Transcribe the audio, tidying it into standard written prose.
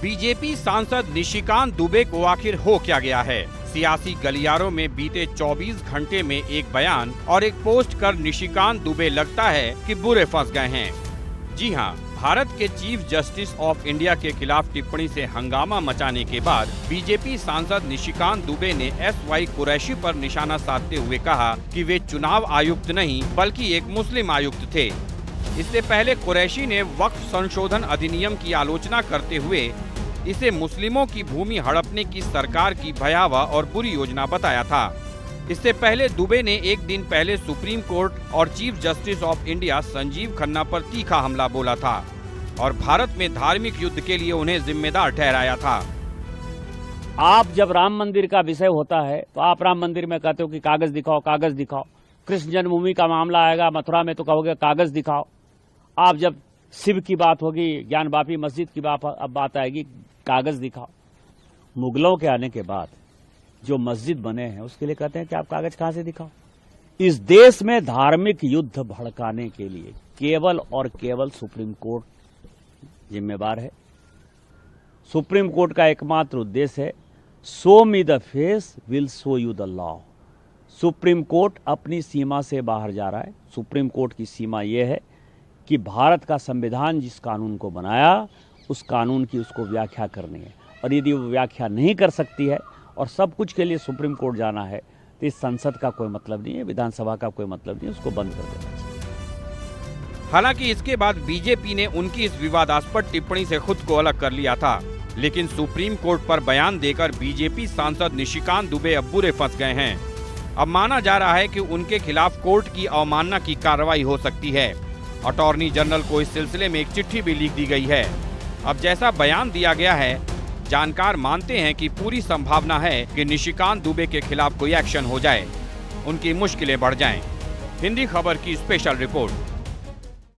BJP सांसद निशिकांत दुबे को आखिर हो क्या गया है? सियासी गलियारों में बीते 24 घंटे में एक बयान और एक पोस्ट कर निशिकांत दुबे लगता है कि बुरे फंस गए हैं। जी हां, भारत के चीफ जस्टिस ऑफ इंडिया के खिलाफ टिप्पणी से हंगामा मचाने के बाद बीजेपी सांसद निशिकांत दुबे ने SY कुरैशी पर निशाना साधते हुए कहा कि वे चुनाव आयुक्त नहीं बल्कि एक मुस्लिम आयुक्त थे। इससे पहले कुरैशी ने वक्फ संशोधन अधिनियम की आलोचना करते हुए इसे मुस्लिमों की भूमि हड़पने की सरकार की भयावह और बुरी योजना बताया था। इससे पहले दुबे ने एक दिन पहले सुप्रीम कोर्ट और chief justice of India Sanjeev Khanna पर तीखा हमला बोला था और भारत में धार्मिक युद्ध के लिए उन्हें जिम्मेदार ठहराया था। आप जब राम मंदिर का विषय होता है तो आप राम मंदिर में कहते हो कि कागज दिखाओ, कागज दिखाओ। कृष्ण जन्मभूमि का मामला आएगा मथुरा में तो कहोगे कागज दिखाओ। आप जब शिव की बात होगी, ज्ञान वापी मस्जिद की बात आएगी, कागज दिखाओ। मुगलों के आने के बाद जो मस्जिद बने हैं उसके लिए कहते हैं कि आप कागज कहां से दिखाओ। इस देश में धार्मिक युद्ध भड़काने के लिए केवल और केवल सुप्रीम कोर्ट जिम्मेवार है। सुप्रीम कोर्ट का एकमात्र उद्देश्य है show me the face will show you the law. Supreme court अपनी सीमा से बाहर जा रहा है। सुप्रीम कोर्ट की सीमा यह है कि भारत का संविधान जिस कानून को बनाया उस कानून की उसको व्याख्या करनी है, और यदि वो व्याख्या नहीं कर सकती है और सब कुछ के लिए सुप्रीम कोर्ट जाना है तो इस संसद का कोई मतलब नहीं है, विधानसभा का कोई मतलब नहीं है, उसको बंद कर देना चाहिए। हालांकि इसके बाद बीजेपी ने उनकी इस विवादास्पद टिप्पणी से खुद को अलग कर लिया था, लेकिन सुप्रीम कोर्ट पर बयान देकर बीजेपी सांसद निशिकांत दुबे अब बुरे फंस गए हैं। अब माना जा रहा है कि उनके खिलाफ कोर्ट की अवमानना की कार्रवाई हो सकती है। अटॉर्नी जनरल को इस सिलसिले में एक चिट्ठी भी लिख दी गई है। अब जैसा बयान दिया गया है, जानकार मानते हैं कि पूरी संभावना है कि निशिकांत दुबे के खिलाफ कोई एक्शन हो जाए, उनकी मुश्किलें बढ़ जाएं। हिंदी खबर की स्पेशल रिपोर्ट।